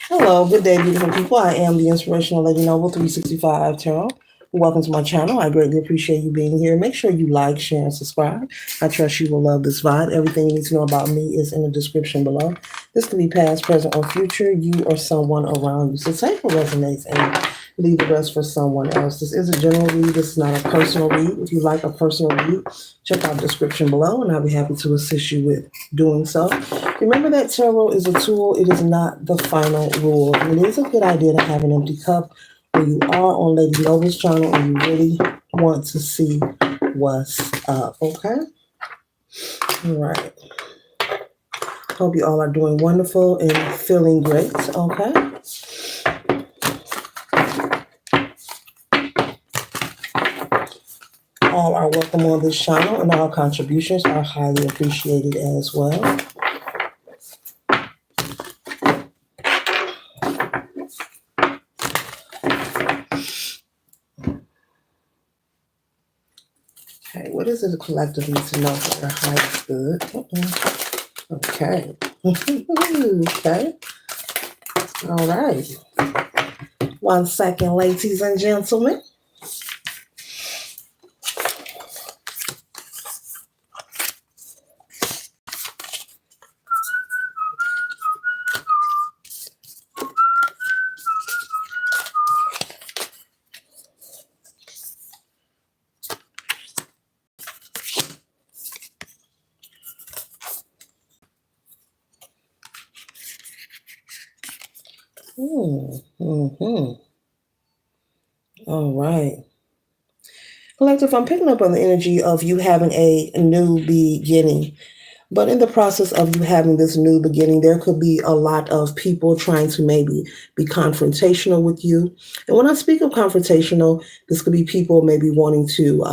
Hello, good day, beautiful people. I am the Inspirational Lady Noble 365 Tarot. Welcome to my channel. I greatly appreciate you being here. Make sure you like, share, and subscribe. I trust you will love this vibe. Everything you need to know about me is in the description below. This could be past, present, or future, you or someone around you. So take what resonates and leave the rest for someone else. This is a general read. This is not a personal read. If you like a personal read, check out the description below, and I'll be happy to assist you with doing so. Remember that tarot is a tool. It is not the final rule. And it is a good idea to have an empty cup when you are on Lady Noble's channel and you really want to see what's up, okay? All right. Hope you all are doing wonderful and feeling great, okay? All are welcome on this channel, and all contributions are highly appreciated as well. Okay, what is it the collective needs to know for their highest good? Okay. Okay. All right. 1 second, ladies and gentlemen. All right. Collective, I'm picking up on the energy of you having a new beginning. But in the process of you having this new beginning, there could be a lot of people trying to maybe be confrontational with you. And when I speak of confrontational, this could be people maybe wanting to,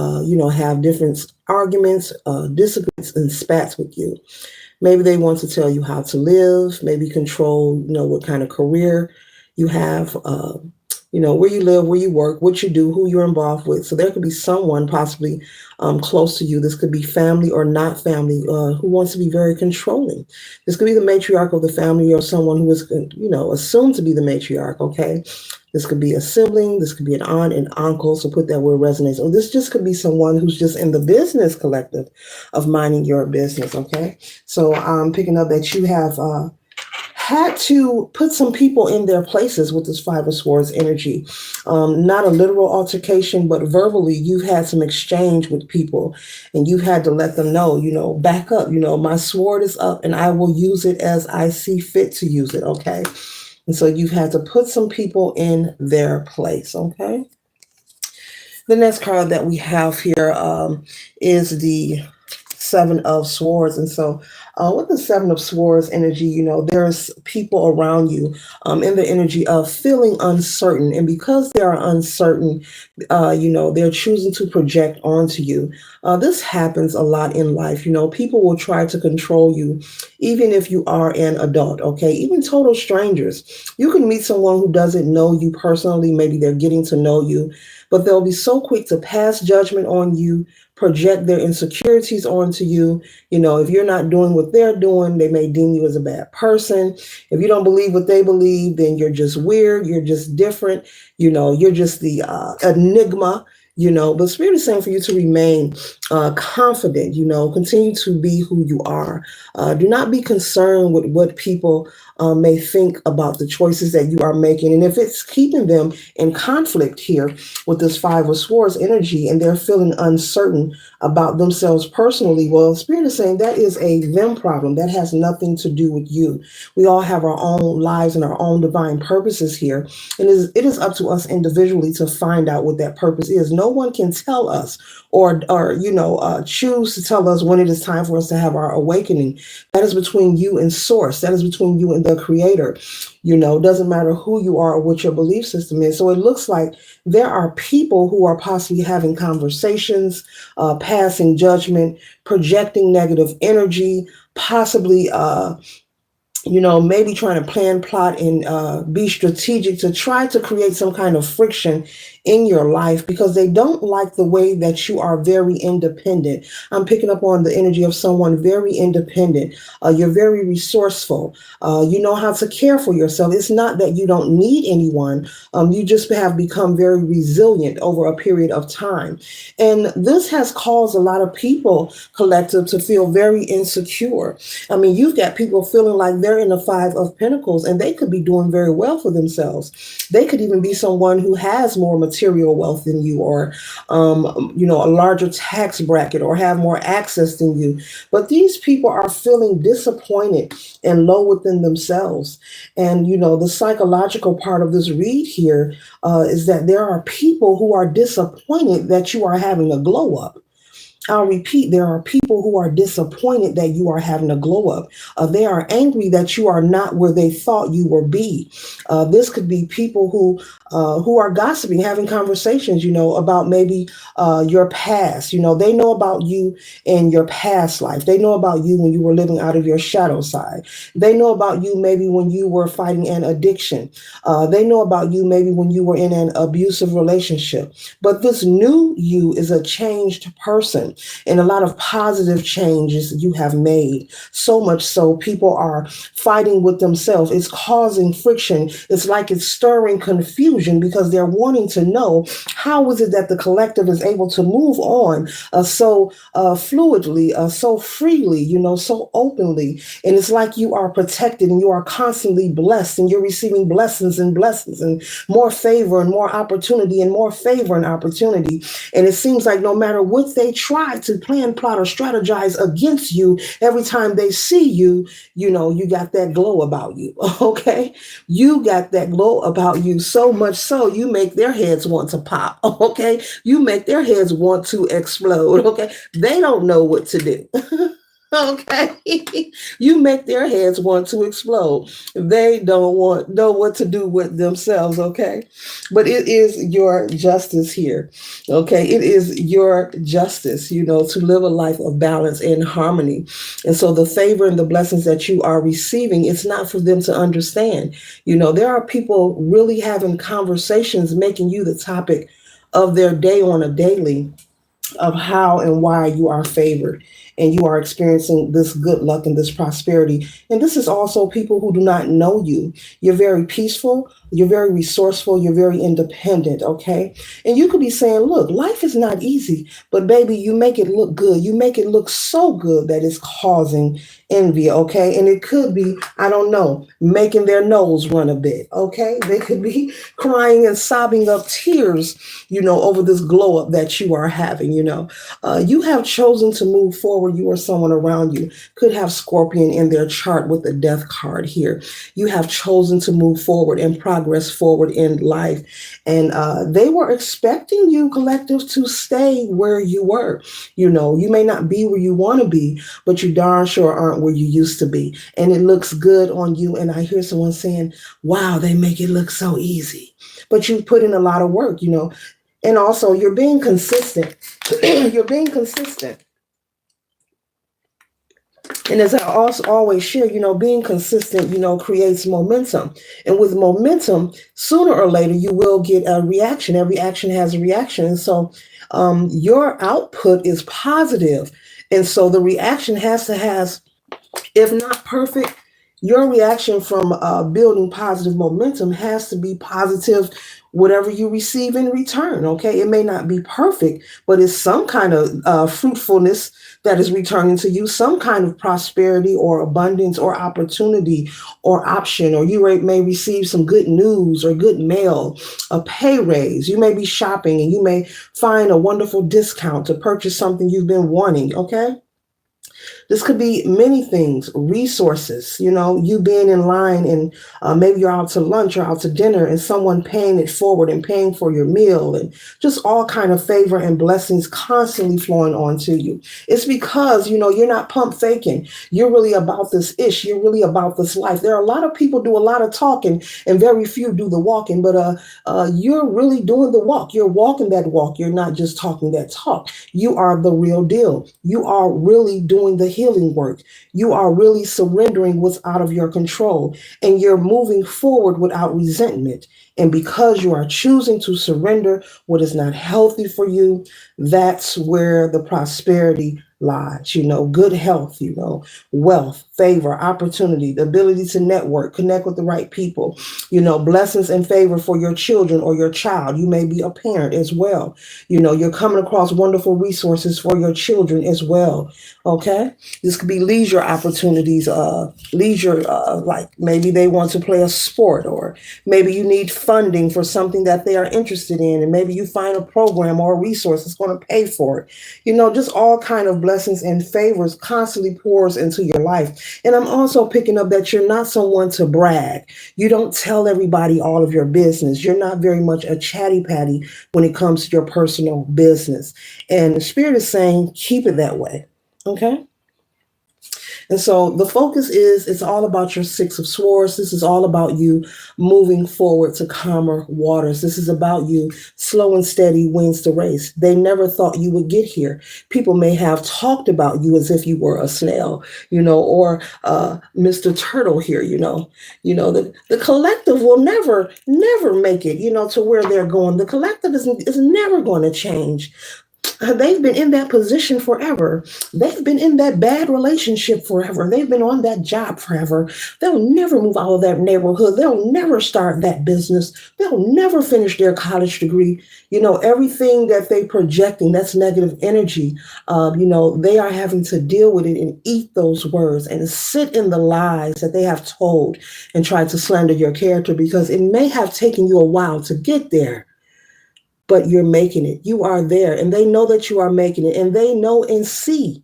have different arguments, disagreements, and spats with you. Maybe they want to tell you how to live, maybe control, what kind of career you have, where you live, where you work, what you do, who you're involved with. So there could be someone possibly close to you. This could be family or not family who wants to be very controlling. This could be the matriarch of the family or someone who is, assumed to be the matriarch, okay? This could be a sibling. This could be an aunt and uncle. So put that where it resonates. Or this just could be someone who's just in the business collective of minding your business, okay? So I'm picking up that you have had to put some people in their places with this Five of Swords energy. Not a literal altercation, but verbally, you've had some exchange with people and you've had to let them know, back up, my sword is up and I will use it as I see fit to use it, okay? And so you've had to put some people in their place, okay? The next card that we have here is the Seven of Swords. And so with the Seven of Swords energy, there's people around you in the energy of feeling uncertain. And because they are uncertain, they're choosing to project onto you. This happens a lot in life. People will try to control you, even if you are an adult, okay? Even total strangers. You can meet someone who doesn't know you personally. Maybe they're getting to know you, but they'll be so quick to pass judgment on you, project their insecurities onto you. If you're not doing what they're doing, they may deem you as a bad person. If you don't believe what they believe, then you're just weird. You're just different. You're just the enigma. But Spirit is saying for you to remain confident, continue to be who you are. Do not be concerned with what people may think about the choices that you are making. And if it's keeping them in conflict here with this Five of Swords energy and they're feeling uncertain about themselves personally, well, Spirit is saying that is a them problem. That has nothing to do with you. We all have our own lives and our own divine purposes here. And it is up to us individually to find out what that purpose is. No one can tell us or choose to tell us when it is time for us to have our awakening. That is between you and Source. That is between you and the Creator. It doesn't matter who you are or what your belief system is. So it looks like there are people who are possibly having conversations, passing judgment, projecting negative energy, possibly maybe trying to plan, plot, and be strategic to try to create some kind of friction in your life because they don't like the way that you are very independent. I'm picking up on the energy of someone very independent. You're very resourceful. You know how to care for yourself. It's not that you don't need anyone. You just have become very resilient over a period of time. And this has caused a lot of people, collective, to feel very insecure. I mean, you've got people feeling like they're in the Five of Pentacles and they could be doing very well for themselves. They could even be someone who has more material wealth than you, or, a larger tax bracket, or have more access than you. But these people are feeling disappointed and low within themselves. And, the psychological part of this read here is that there are people who are disappointed that you are having a glow up. I'll repeat, there are people who are disappointed that you are having a glow up. They are angry that you are not where they thought you would be. This could be people who are gossiping, having conversations, about maybe your past. They know about you in your past life. They know about you when you were living out of your shadow side. They know about you maybe when you were fighting an addiction. They know about you maybe when you were in an abusive relationship. But this new you is a changed person, and a lot of positive changes you have made. So much so, people are fighting with themselves. It's causing friction. It's like it's stirring confusion because they're wanting to know, how is it that the collective is able to move on so fluidly, so freely, so openly. And it's like you are protected and you are constantly blessed, and you're receiving blessings and more favor and more opportunity and more favor and opportunity. And it seems like no matter what they try to plan, plot, or strategize against you, every time they see you, you got that glow about you. Okay. You got that glow about you, so much so you make their heads want to pop. Okay. You make their heads want to explode. Okay. They don't know what to do. Okay. You make their heads want to explode. They don't know what to do with themselves. Okay. But it is your justice here. Okay. It is your justice, to live a life of balance and harmony. And so the favor and the blessings that you are receiving, it's not for them to understand. There are people really having conversations, making you the topic of their day on a daily, of how and why you are favored and you are experiencing this good luck and this prosperity. And this is also people who do not know you. You're very peaceful, you're very resourceful, you're very independent, okay? And you could be saying, look, life is not easy, but baby, you make it look good. You make it look so good that it's causing envy, okay? And it could be, I don't know, making their nose run a bit, okay? They could be crying and sobbing up tears, over this glow up that you are having, You have chosen to move forward. You or someone around you could have Scorpion in their chart with the death card here. You have chosen to move forward and progress forward in life. And they were expecting you, collective, to stay where you were. You may not be where you want to be, but you darn sure aren't where you used to be. And it looks good on you. And I hear someone saying, wow, they make it look so easy. But you put in a lot of work, And also, you're being consistent. You're being consistent. And as I also always share, being consistent, creates momentum. And with momentum, sooner or later, you will get a reaction. Every action has a reaction. And so your output is positive. And so the reaction has to have, if not perfect, your reaction from building positive momentum has to be positive, whatever you receive in return. Okay. It may not be perfect, but it's some kind of fruitfulness that is returning to you, some kind of prosperity or abundance or opportunity or option, or you may receive some good news or good mail, a pay raise. You may be shopping and you may find a wonderful discount to purchase something you've been wanting. Okay. This could be many things, resources, you being in line and maybe you're out to lunch or out to dinner and someone paying it forward and paying for your meal, and just all kind of favor and blessings constantly flowing onto you. It's because, you're not pump faking. You're really about this ish. You're really about this life. There are a lot of people do a lot of talking and very few do the walking, but you're really doing the walk. You're walking that walk. You're not just talking that talk. You are the real deal. You are really doing the healing work. You are really surrendering what's out of your control, and you're moving forward without resentment. And because you are choosing to surrender what is not healthy for you, that's where the prosperity lies. Good health, wealth, favor, opportunity, the ability to network, connect with the right people, blessings and favor for your children or your child. You may be a parent as well. You're coming across wonderful resources for your children as well. Okay. This could be leisure opportunities, leisure, like maybe they want to play a sport, or maybe you need funding for something that they are interested in. And maybe you find a program or a resource that's going to pay for it. Just all kind of blessings and favors constantly pours into your life. And I'm also picking up that you're not someone to brag. You don't tell everybody all of your business. You're not very much a chatty patty when it comes to your personal business. And the Spirit is saying, keep it that way. Okay. And so the focus is, it's all about your Six of Swords. This is all about you moving forward to calmer waters. This is about you slow and steady wins the race. They never thought you would get here. People may have talked about you as if you were a snail, or Mr. Turtle here, the collective will never make it, to where they're going. The collective is never going to change. They've been in that position forever. They've been in that bad relationship forever. They've been on that job forever. They'll never move out of that neighborhood. They'll never start that business. They'll never finish their college degree. Everything that they projecting, that's negative energy. They are having to deal with it and eat those words and sit in the lies that they have told and try to slander your character, because it may have taken you a while to get there. But you're making it. You are there. And they know that you are making it. And they know and see,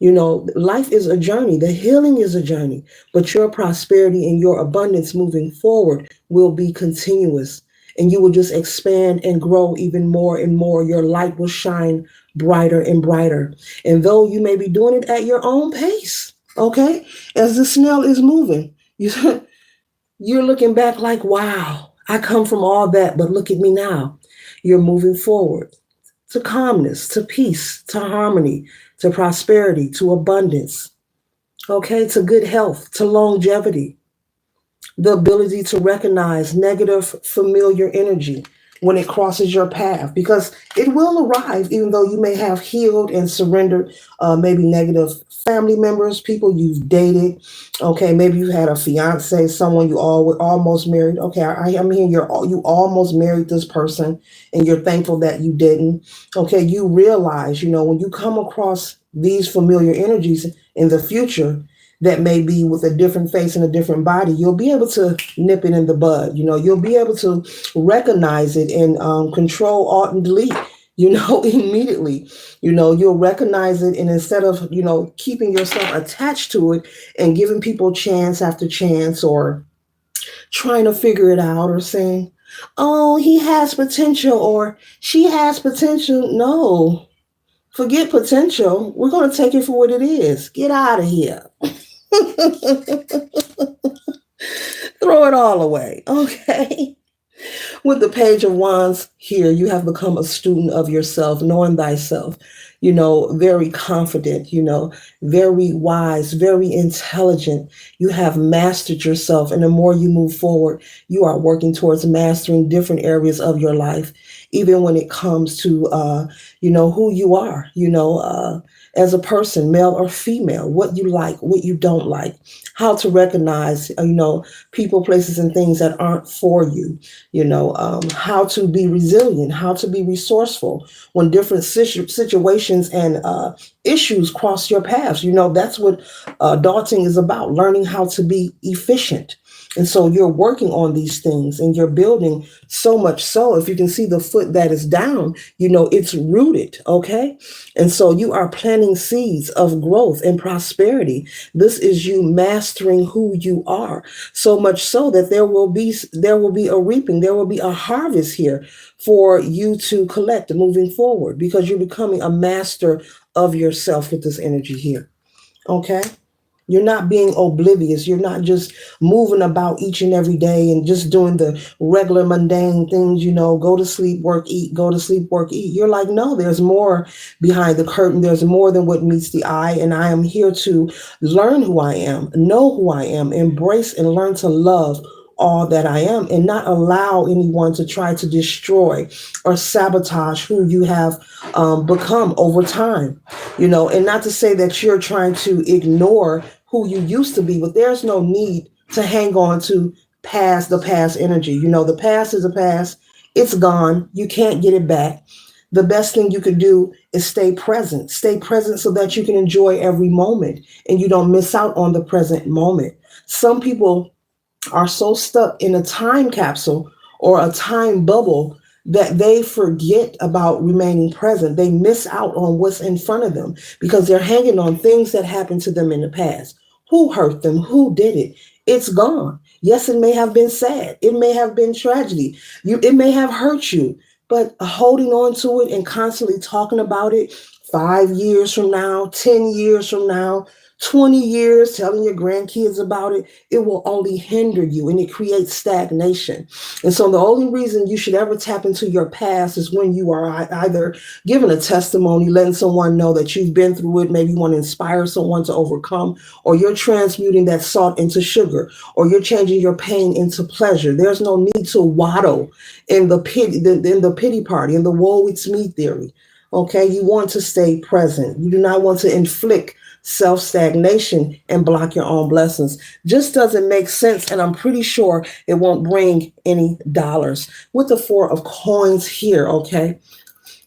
life is a journey. The healing is a journey. But your prosperity and your abundance moving forward will be continuous. And you will just expand and grow even more and more. Your light will shine brighter and brighter. And though you may be doing it at your own pace, okay, as the snail is moving, you're looking back like, wow, I come from all that, but look at me now. You're moving forward to calmness, to peace, to harmony, to prosperity, to abundance, okay, to good health, to longevity, the ability to recognize negative familiar energy when it crosses your path, because it will arrive, even though you may have healed and surrendered maybe negative family members, people you've dated. Okay, maybe you had a fiance, someone you all were almost married. Okay, I'm hearing you almost married this person, and you're thankful that you didn't. Okay, you realize, when you come across these familiar energies in the future, that may be with a different face and a different body, you'll be able to nip it in the bud. You'll be able to recognize it and control, alt, and delete, immediately. You'll recognize it. And instead of, keeping yourself attached to it and giving people chance after chance, or trying to figure it out, or saying, oh, he has potential or she has potential. No, forget potential. We're going to take it for what it is. Get out of here. Throw it all away. Okay. With the Page of Wands here, you have become a student of yourself, knowing thyself, very confident, very wise, very intelligent. You have mastered yourself. And the more you move forward, you are working towards mastering different areas of your life, even when it comes to, who you are, as a person, male or female, what you like, what you don't like, how to recognize, people, places, and things that aren't for you, how to be resilient, how to be resourceful when different situations and issues cross your paths. That's what adulting is about, learning how to be efficient. And so you're working on these things and you're building, so much so, if you can see the foot that is down, it's rooted. Okay. And so you are planting seeds of growth and prosperity. This is you mastering who you are, so much so that there will be a reaping. There will be a harvest here for you to collect moving forward, because you're becoming a master of yourself with this energy here. Okay. You're not being oblivious. You're not just moving about each and every day and just doing the regular mundane things, go to sleep, work, eat, go to sleep, work, eat. You're like, no, there's more behind the curtain. There's more than what meets the eye. And I am here to learn who I am, know who I am, embrace and learn to love all that I am, and not allow anyone to try to destroy or sabotage who you have become over time. And not to say that you're trying to ignore who you used to be, but there's no need to hang on to the past energy. The past is a past, it's gone, you can't get it back. The best thing you could do is stay present so that you can enjoy every moment and you don't miss out on the present moment. Some people are so stuck in a time capsule or a time bubble that they forget about remaining present. They miss out on what's in front of them because they're hanging on things that happened to them in the past. Who hurt them? Who did it? It's gone. Yes, it may have been sad. It may have been tragedy. It may have hurt you, but holding on to it and constantly talking about it 5 years from now, 10 years from now, 20 years telling your grandkids about it, it will only hinder you and it creates stagnation. And so the only reason you should ever tap into your past is when you are either giving a testimony, letting someone know that you've been through it, maybe you want to inspire someone to overcome, or you're transmuting that salt into sugar, or you're changing your pain into pleasure. There's no need to waddle in the pity party, in the woe it's me theory. Okay, you want to stay present. You do not want to inflict self stagnation and block your own blessings. Just doesn't make sense, and I'm pretty sure it won't bring any dollars. With the Four of Coins here, okay,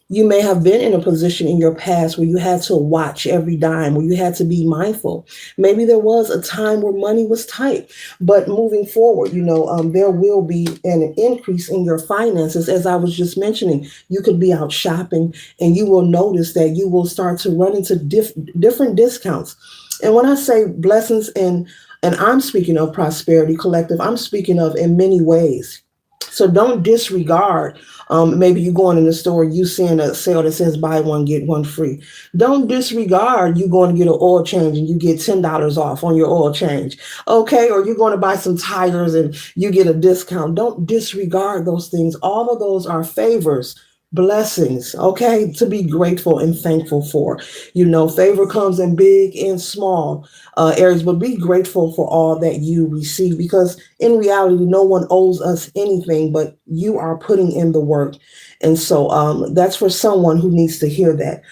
you may have been in a position in your past where you had to watch every dime, where you had to be mindful. Maybe there was a time where money was tight, but moving forward, there will be an increase in your finances. As I was just mentioning, you could be out shopping and you will notice that you will start to run into different discounts. And when I say blessings and I'm speaking of prosperity collective, I'm speaking of in many ways. So don't disregard. Maybe you going in the store, you seeing a sale that says buy one get one free. Don't disregard you going to get an oil change and you get $10 off on your oil change. Okay, or you're going to buy some tires and you get a discount. Don't disregard those things. All of those are favors, blessings, okay, to be grateful and thankful for. Favor comes in big and small areas, but be grateful for all that you receive, because in reality, no one owes us anything, but you are putting in the work. And so that's for someone who needs to hear that.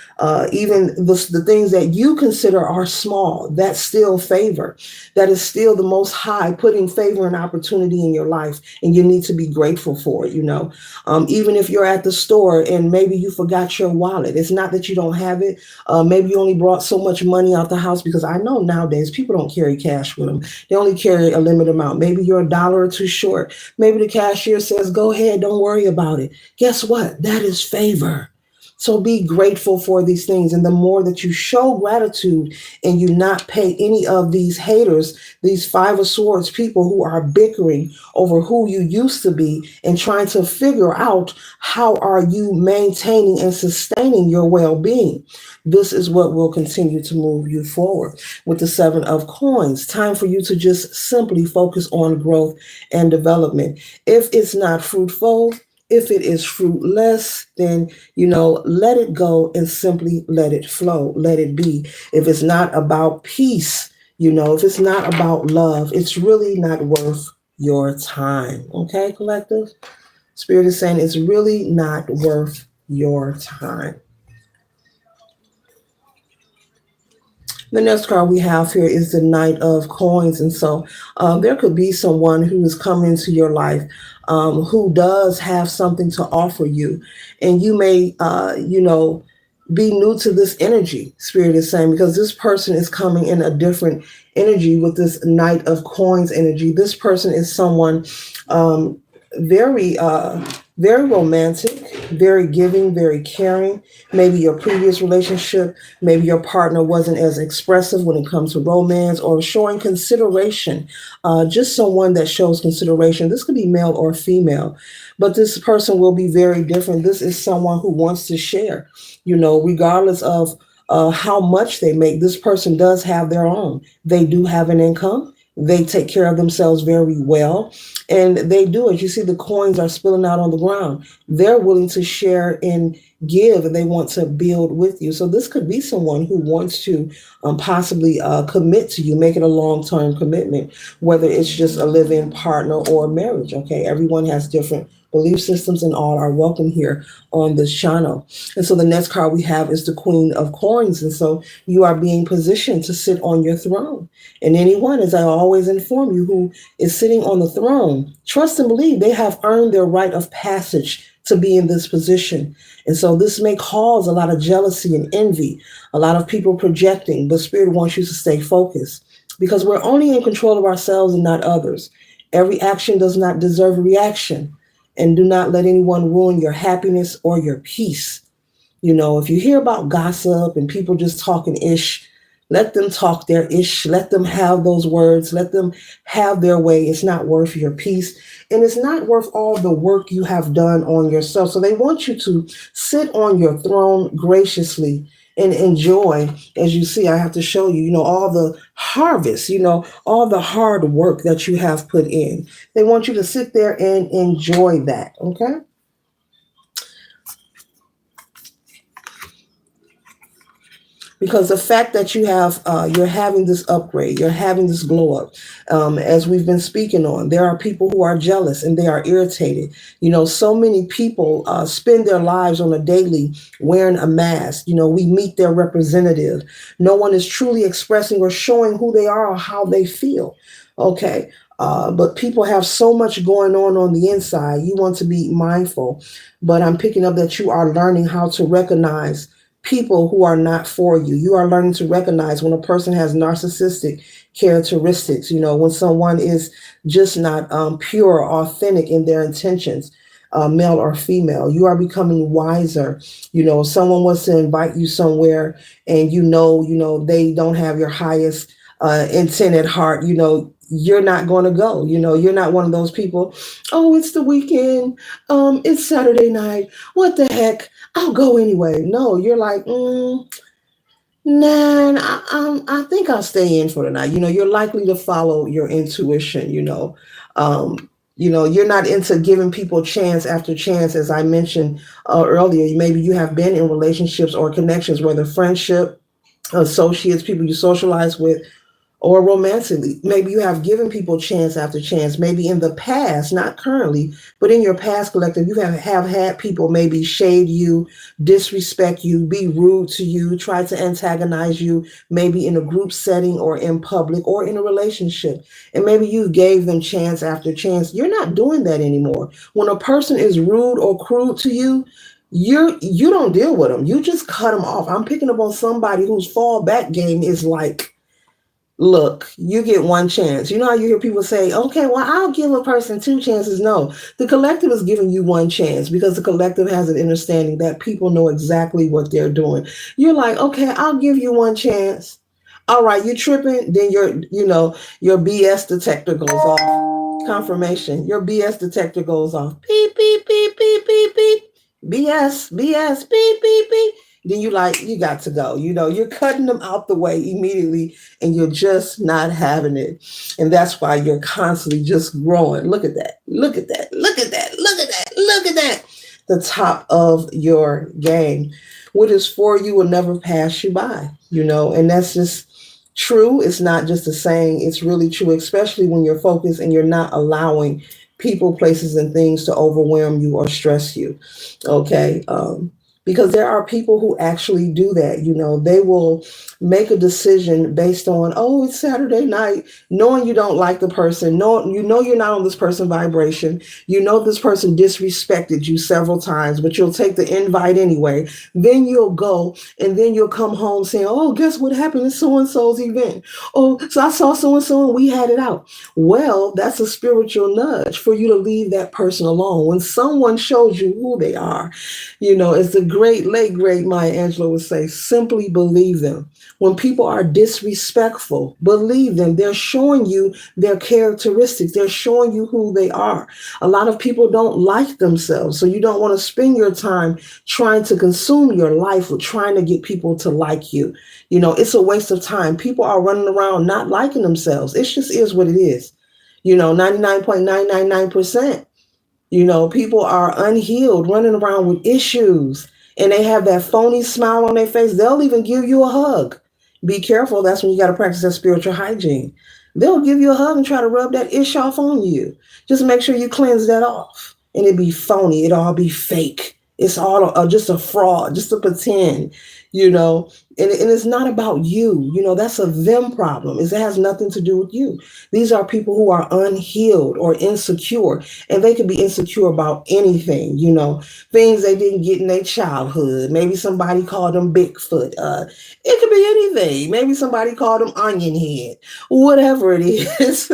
Even the things that you consider are small, that's still favor. That is still the Most High putting favor and opportunity in your life, and you need to be grateful for it. Even if you're at the store and maybe you forgot your wallet, it's not that you don't have it. Maybe you only brought so much money out the house, because I know nowadays people don't carry cash with them. They only carry a limited amount. Maybe you're a dollar or two short. Maybe the cashier says, go ahead, don't worry about it. Guess what? That is favor. So be grateful for these things. And the more that you show gratitude and you not pay any of these haters, these Five of Swords people who are bickering over who you used to be and trying to figure out how are you maintaining and sustaining your well-being. This is what will continue to move you forward. With the Seven of Coins, time for you to just simply focus on growth and development. If it's not fruitful, if it is fruitless, then, let it go and simply let it flow, let it be. If it's not about peace, if it's not about love, it's really not worth your time. Okay, collective? Spirit is saying it's really not worth your time. The next card we have here is the Knight of Coins. And so there could be someone who is coming into your life who does have something to offer you. And you may, be new to this energy, Spirit is saying, because this person is coming in a different energy with this Knight of Coins energy. This person is someone very very romantic, very giving, very caring. Maybe your previous relationship, maybe your partner wasn't as expressive when it comes to romance or showing consideration. Just someone that shows consideration. This could be male or female, but this person will be very different. This is someone who wants to share, regardless of how much they make. This person does have their own. They do have an income. They take care of themselves very well. And they do, as you see, the coins are spilling out on the ground. They're willing to share and give, and they want to build with you. So this could be someone who wants to possibly commit to you, make it a long-term commitment, whether it's just a live-in partner or marriage. Okay, everyone has different belief systems, and all are welcome here on this channel. And so the next card we have is the Queen of Coins. And so you are being positioned to sit on your throne. And anyone, as I always inform you, who is sitting on the throne, trust and believe they have earned their right of passage to be in this position. And so this may cause a lot of jealousy and envy, a lot of people projecting, but Spirit wants you to stay focused, because we're only in control of ourselves and not others. Every action does not deserve a reaction. And do not let anyone ruin your happiness or your peace. If you hear about gossip and people just talking ish, let them talk their ish. Let them have those words. Let them have their way. It's not worth your peace. And it's not worth all the work you have done on yourself. So they want you to sit on your throne graciously and enjoy. As you see, I have to show you, all the harvest, all the hard work that you have put in. They want you to sit there and enjoy that. Okay. Because the fact that you're having this upgrade, you're having this glow up, as we've been speaking on, there are people who are jealous and they are irritated. So many people spend their lives on a daily wearing a mask. We meet their representative. No one is truly expressing or showing who they are or how they feel. Okay. But people have so much going on the inside. You want to be mindful, but I'm picking up that you are learning how to recognize people who are not for you. You are learning to recognize when a person has narcissistic characteristics, when someone is just not pure or authentic in their intentions, male or female. You are becoming wiser. Someone wants to invite you somewhere and they don't have your highest intent at heart. You're not going to go. You're not one of those people. Oh, it's the weekend. It's Saturday night. What the heck? I'll go anyway. No, you're like, nah, I think I'll stay in for the night. You're likely to follow your intuition. You're not into giving people chance after chance, as I mentioned earlier. Maybe you have been in relationships or connections, whether friendship, associates, people you socialize with, or romantically. Maybe you have given people chance after chance, maybe in the past, not currently, but in your past collective, you have had people maybe shade you, disrespect you, be rude to you, try to antagonize you, maybe in a group setting or in public or in a relationship. And maybe you gave them chance after chance. You're not doing that anymore. When a person is rude or cruel to you, you don't deal with them. You just cut them off. I'm picking up on somebody whose fallback game is like, look, you get one chance. You know how you hear people say, okay, well, I'll give a person two chances. No, the collective is giving you one chance because the collective has an understanding that people know exactly what they're doing. You're like, okay, I'll give you one chance. All right, you tripping, then your BS detector goes off. Confirmation, your BS detector goes off. Beep, beep, beep, beep, beep, beep. BS, beep, beep, beep. Then you got to go. You're cutting them out the way immediately and you're just not having it. And that's why you're constantly just growing. Look at that. Look at that. Look at that. Look at that. Look at that. The top of your game. What is for you will never pass you by, and that's just true. It's not just a saying. It's really true, especially when you're focused and you're not allowing people, places, and things to overwhelm you or stress you. Okay. Because there are people who actually do that. They will make a decision based on, oh, it's Saturday night, knowing you don't like the person, you're not on this person's vibration. This person disrespected you several times, but you'll take the invite anyway. Then you'll go and then you'll come home saying, oh, guess what happened at so-and-so's event? Oh, so I saw so-and-so and we had it out. Well, that's a spiritual nudge for you to leave that person alone. When someone shows you who they are, it's a late great Maya Angelou would say, simply believe them. When people are disrespectful, believe them. They're showing you their characteristics. They're showing you who they are. A lot of people don't like themselves. So you don't want to spend your time trying to consume your life with trying to get people to like you. It's a waste of time. People are running around not liking themselves. It just is what it is. 99.999%. People are unhealed, running around with issues, and they have that phony smile on their face. They'll even give you a hug. Be careful. That's when you got to practice that spiritual hygiene. They'll give you a hug and try to rub that ish off on you. Just make sure you cleanse that off. And it be phony. It all be fake. It's all just a fraud, just a pretend, and it's not about you. That's a them problem. It has nothing to do with you. These are people who are unhealed or insecure, and they could be insecure about anything, things they didn't get in their childhood. Maybe somebody called them Bigfoot. It could be anything. Maybe somebody called them Onion Head, whatever it is.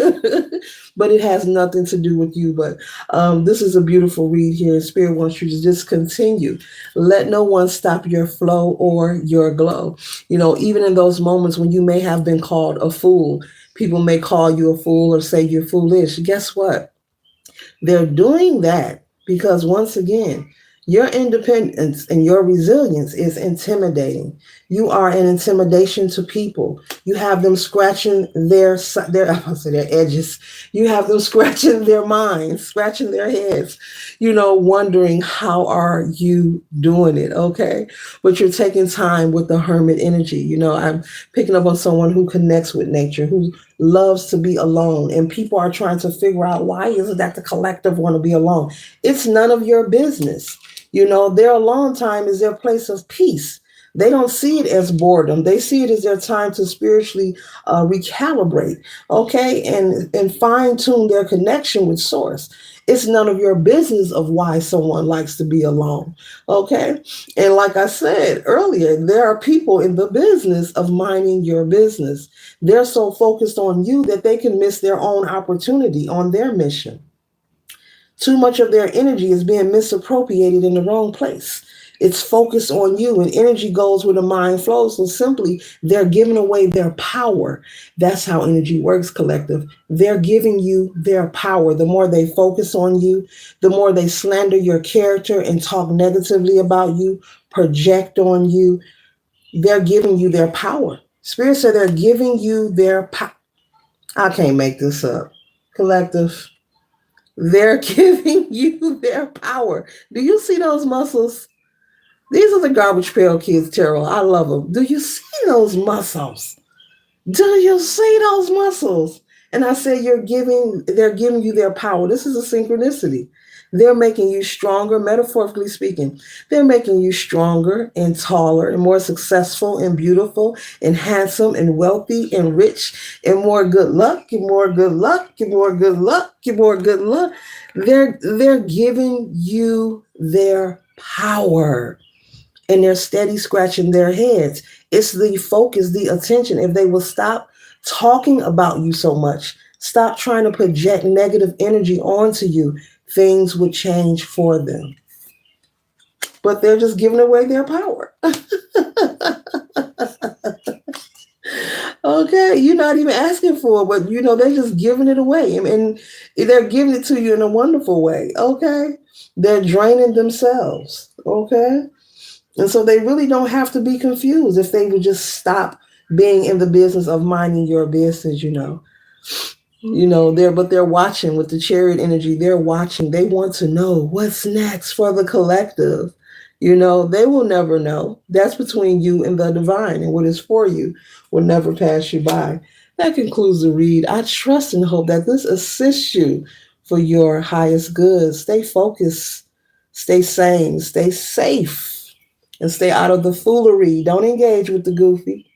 But it has nothing to do with you. But this is a beautiful read here. Spirit wants you to just continue. Let no one stop your flow or your glow. Even in those moments when you may have been called a fool, people may call you a fool or say you're foolish. Guess what? They're doing that because, once again, your independence and your resilience is intimidating. You are an intimidation to people. You have them scratching their edges. You have them scratching their minds, scratching their heads, wondering how are you doing it, okay? But you're taking time with the hermit energy. I'm picking up on someone who connects with nature, who loves to be alone, and people are trying to figure out, why is it that the collective want to be alone? It's none of your business. Their alone time is their place of peace. They don't see it as boredom. They see it as their time to spiritually recalibrate, okay, and fine tune their connection with source. It's none of your business of why someone likes to be alone, okay? And like I said earlier, there are people in the business of minding your business. They're so focused on you that they can miss their own opportunity on their mission. Too much of their energy is being misappropriated in the wrong place. It's focused on you, and energy goes where the mind flows. So simply, they're giving away their power. That's how energy works, collective. They're giving you their power. The more they focus on you, the more they slander your character and talk negatively about you, project on you, they're giving you their power. Spirit said they're giving you their power. I can't make this up. Collective. They're giving you their power. Do you see those muscles? These are the Garbage Pail Kids, Terrell. I love them. Do you see those muscles? Do you see those muscles? And I say they're giving you their power. This is a synchronicity. They're making you stronger, metaphorically speaking. They're making you stronger and taller and more successful and beautiful and handsome and wealthy and rich and more good luck and more good luck and more good luck and more good luck. They're giving you their power. And they're steady scratching their heads. It's the focus, the attention. If they will stop talking about you so much, stop trying to project negative energy onto you, things would change for them. But they're just giving away their power. Okay, you're not even asking for it, but they're just giving it away. And they're giving it to you in a wonderful way. Okay, they're draining themselves. Okay. And so they really don't have to be confused if they would just stop being in the business of minding your business, they're watching with the chariot energy. They're watching. They want to know what's next for the collective. They will never know. That's between you and the divine, and what is for you will never pass you by. That concludes the read. I trust and hope that this assists you for your highest good. Stay focused, stay sane, stay safe, and stay out of the foolery. Don't engage with the goofy.